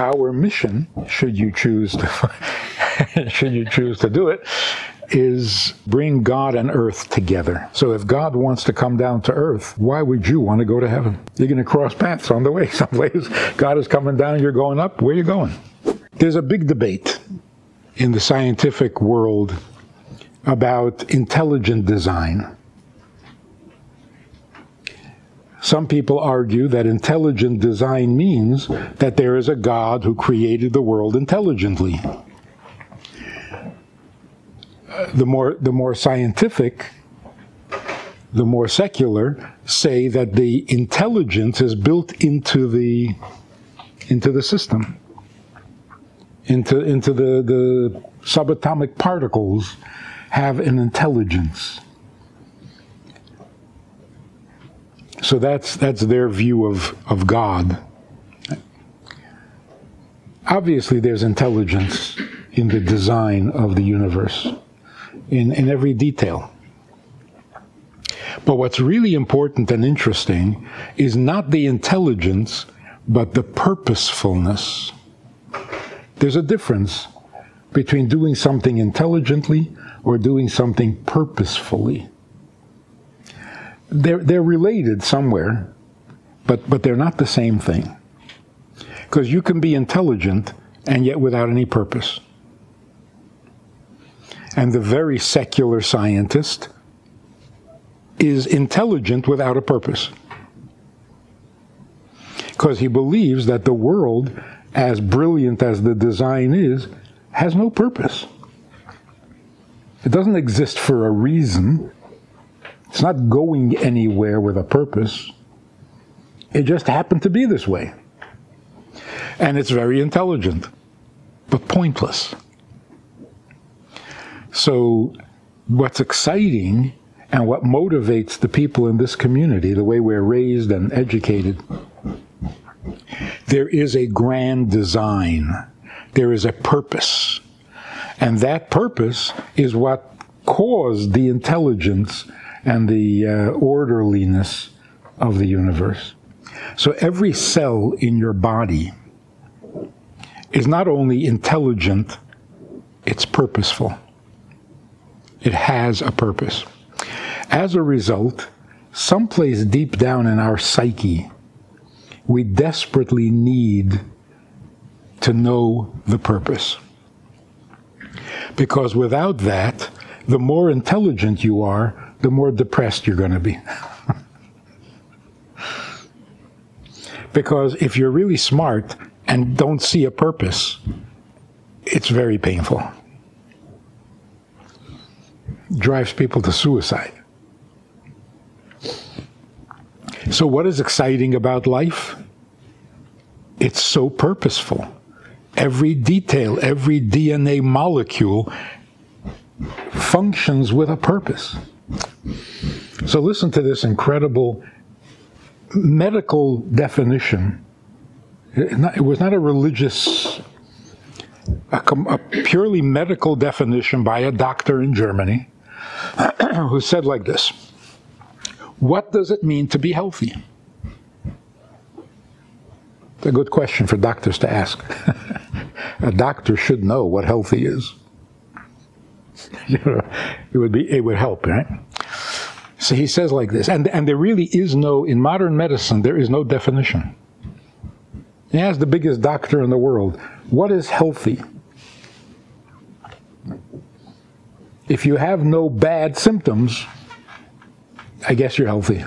Our mission, should you choose to do it, is bring God and earth together. So if God wants to come down to earth, why would you want to go to heaven? You're going to cross paths on the way someplace. God is coming down, you're going up. Where are you going? There's a big debate in the scientific world about intelligent design. Some people argue that intelligent design means that there is a God who created the world intelligently. The more scientific, the more secular, say that the intelligence is built into the system, into the subatomic particles have an intelligence. So that's their view of God. Obviously, there's intelligence in the design of the universe, in every detail. But what's really important and interesting is not the intelligence, but the purposefulness. There's a difference between doing something intelligently or doing something purposefully. They're related somewhere, but they're not the same thing. Because you can be intelligent and yet without any purpose. And the very secular scientist is intelligent without a purpose. Because he believes that the world, as brilliant as the design is, has no purpose. It doesn't exist for a reason. It's not going anywhere with a purpose. It just happened to be this way. And it's very intelligent, but pointless. So what's exciting and what motivates the people in this community, the way we're raised and educated, there is a grand design. There is a purpose. And that purpose is what caused the intelligence and the orderliness of the universe. So every cell in your body is not only intelligent, it's purposeful. It has a purpose. As a result, someplace deep down in our psyche, we desperately need to know the purpose. Because without that, the more intelligent you are, the more depressed you're going to be. Because if you're really smart and don't see a purpose, it's very painful. Drives people to suicide. So what is exciting about life? It's so purposeful. Every detail, every DNA molecule functions with a purpose. So listen to this incredible medical definition. It was not a religious, a purely medical definition by a doctor in Germany who said like this: what does it mean to be healthy? It's a good question for doctors to ask. A doctor should know what healthy is. It would help, right? So he says like this, and there really is no, in modern medicine, there is no definition. He asked the biggest doctor in the world, what is healthy? If you have no bad symptoms, I guess you're healthy.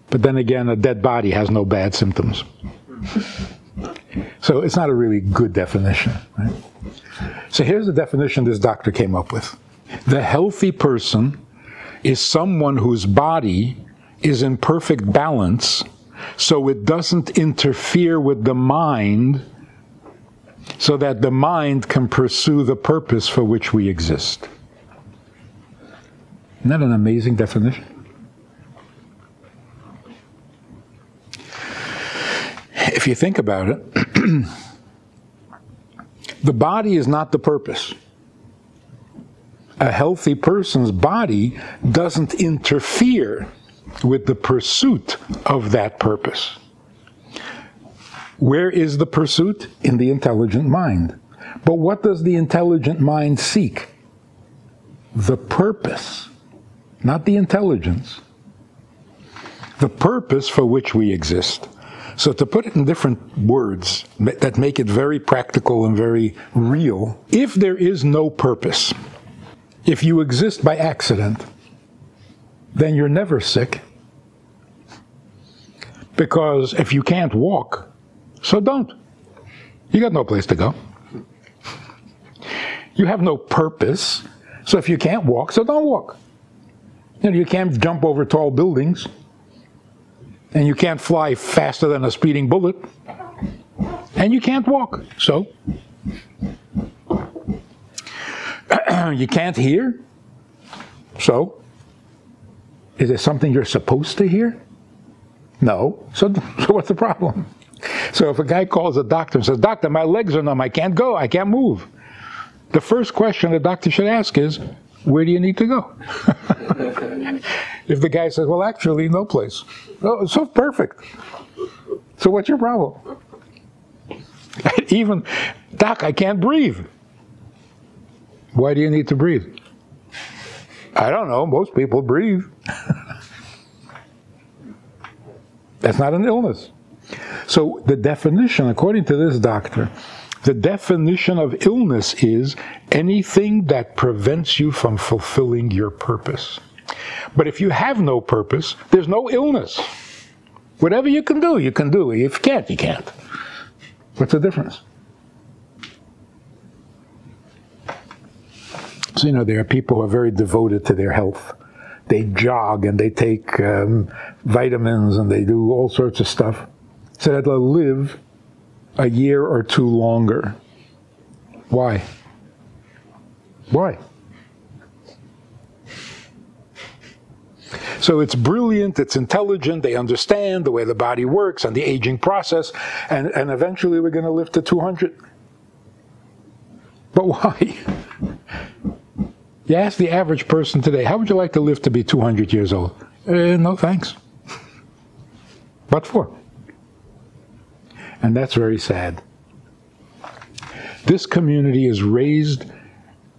But then again, a dead body has no bad symptoms. So it's not a really good definition, right? So here's the definition this doctor came up with. The healthy person is someone whose body is in perfect balance, so it doesn't interfere with the mind, so that the mind can pursue the purpose for which we exist. Isn't that an amazing definition? If you think about it, the body is not the purpose. A healthy person's body doesn't interfere with the pursuit of that purpose. Where is the pursuit? In the intelligent mind. But what does the intelligent mind seek? The purpose, not the intelligence. The purpose for which we exist. So to put it in different words that make it very practical and very real, if there is no purpose, if you exist by accident, then you're never sick. Because if you can't walk, so don't. You got no place to go. You have no purpose, so if you can't walk, so don't walk. You can't jump over tall buildings, and you can't fly faster than a speeding bullet, and you can't walk, so. You can't hear, so. Is there something you're supposed to hear? No, so what's the problem? So if a guy calls a doctor and says, "Doctor, my legs are numb, I can't go, I can't move," the first question the doctor should ask is, where do you need to go? If the guy says, "Well, actually, no place." Oh, so perfect. So what's your problem? Even, "Doc, I can't breathe." Why do you need to breathe? I don't know, most people breathe. That's not an illness. So the definition, according to this doctor, the definition of illness is anything that prevents you from fulfilling your purpose. But if you have no purpose, there's no illness. Whatever you can do, you can do. If you can't, you can't. What's the difference? So, there are people who are very devoted to their health. They jog and they take vitamins and they do all sorts of stuff so that they'll live a year or two longer. Why? Why? So it's brilliant, it's intelligent, they understand the way the body works and the aging process, and eventually we're going to live to 200. But why? You ask the average person today, how would you like to live to be 200 years old? No thanks. What for? And that's very sad. This community is raised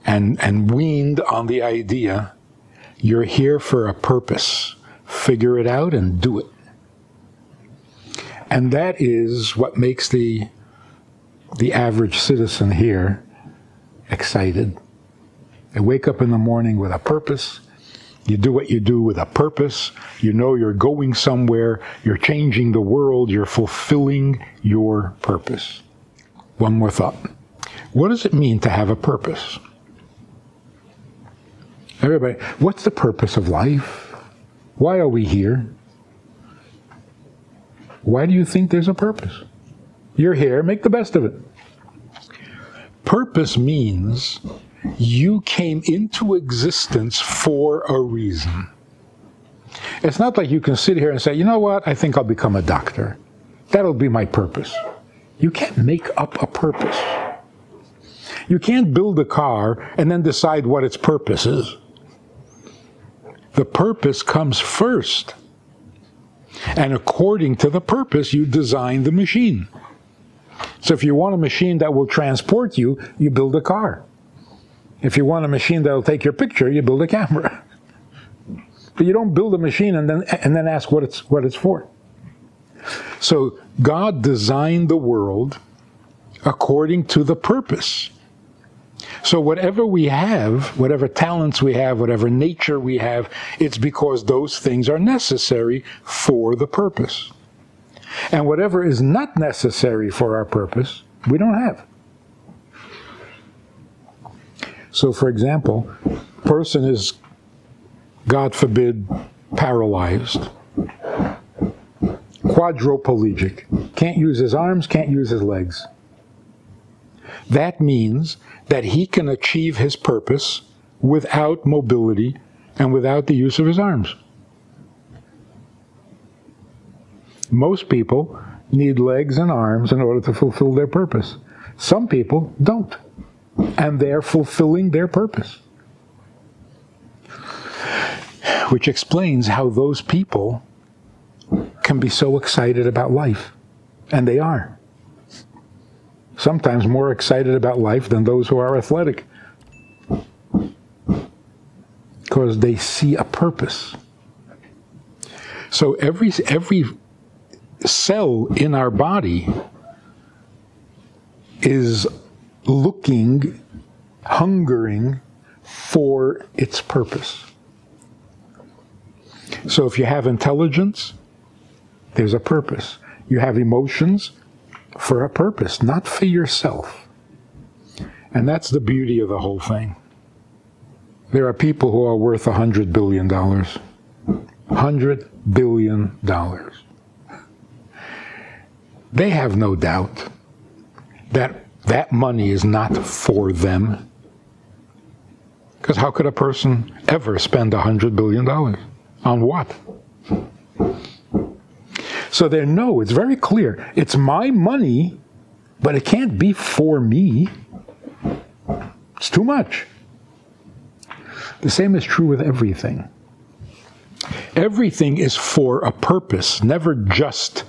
and weaned on the idea, you're here for a purpose. Figure it out and do it. And that is what makes the average citizen here excited. They wake up in the morning with a purpose. You do what you do with a purpose. You know you're going somewhere. You're changing the world. You're fulfilling your purpose. One more thought. What does it mean to have a purpose? Everybody, what's the purpose of life? Why are we here? Why do you think there's a purpose? You're here, make the best of it. Purpose means you came into existence for a reason. It's not like you can sit here and say, you know what, I think I'll become a doctor. That'll be my purpose. You can't make up a purpose. You can't build a car and then decide what its purpose is. The purpose comes first. And according to the purpose, you design the machine. So if you want a machine that will transport you, you build a car. If you want a machine that will take your picture, you build a camera. But you don't build a machine and then ask what it's for. So God designed the world according to the purpose. So whatever we have, whatever talents we have, whatever nature we have, it's because those things are necessary for the purpose. And whatever is not necessary for our purpose, we don't have. So for example, person is, God forbid, paralyzed, quadriplegic, can't use his arms, can't use his legs. That means that he can achieve his purpose without mobility and without the use of his arms. Most people need legs and arms in order to fulfill their purpose. Some people don't, and they're fulfilling their purpose. Which explains how those people can be so excited about life. And they are. sometimes more excited about life than those who are athletic, because they see a purpose. So every cell in our body is looking, hungering for its purpose. So if you have intelligence, there's a purpose. You have emotions for a purpose, not for yourself. And that's the beauty of the whole thing. There are people who are worth $100 billion. $100 billion. They have no doubt that that money is not for them. Because how could a person ever spend $100 billion? On what? So they know, it's very clear, it's my money, but it can't be for me. It's too much. The same is true with everything. Everything is for a purpose, never just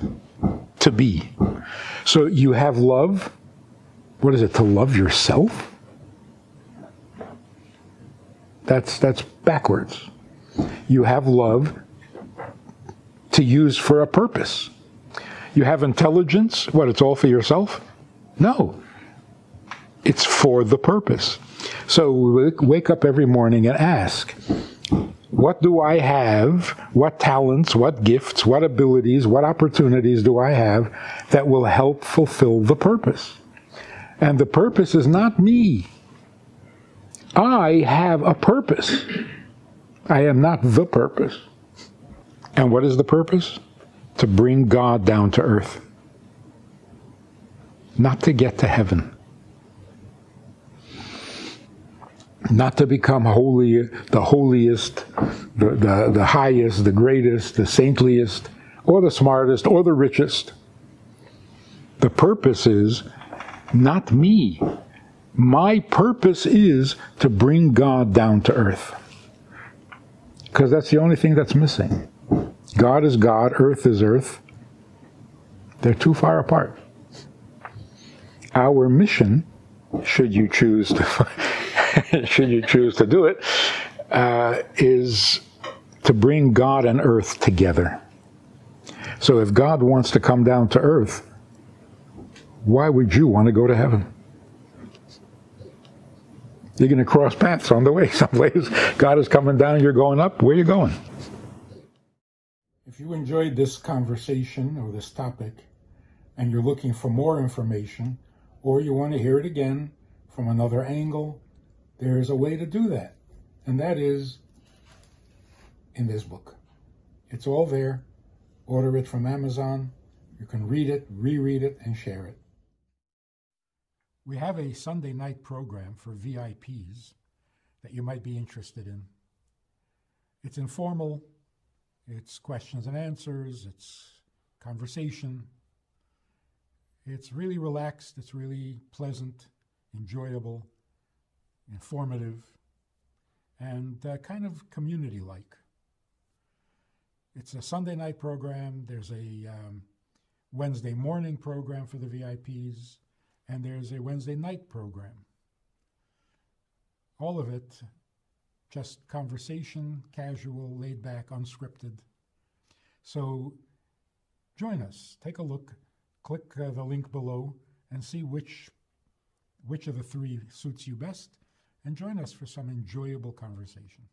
to be. So you have love. What is it, to love yourself? That's backwards. You have love to use for a purpose. You have intelligence. What, it's all for yourself? No. It's for the purpose. So we wake up every morning and ask, what do I have? What talents, what gifts, what abilities, what opportunities do I have that will help fulfill the purpose? And the purpose is not me. I have a purpose. I am not the purpose. And what is the purpose? To bring God down to earth. Not to get to heaven. Not to become holy, the holiest, the highest, the greatest, the saintliest, or the smartest, or the richest. The purpose is not me. My purpose is to bring God down to earth. Because that's the only thing that's missing. God is God, earth is earth. They're too far apart. Our mission, should you choose to do it, is to bring God and earth together. So if God wants to come down to earth, why would you want to go to heaven? You're going to cross paths on the way someplace. God is coming down, you're going up. Where are you going? If you enjoyed this conversation or this topic, and you're looking for more information, or you want to hear it again from another angle, there is a way to do that. And that is in this book. It's all there. Order it from Amazon. You can read it, reread it, and share it. We have a Sunday night program for VIPs that you might be interested in. It's informal. It's questions and answers. It's conversation. It's really relaxed. It's really pleasant, enjoyable, informative, and kind of community-like. It's a Sunday night program. There's a Wednesday morning program for the VIPs, and there's a Wednesday night program. All of it just conversation, casual, laid back, unscripted. So join us. Take a look. Click the link below and see which of the three suits you best, and join us for some enjoyable conversation.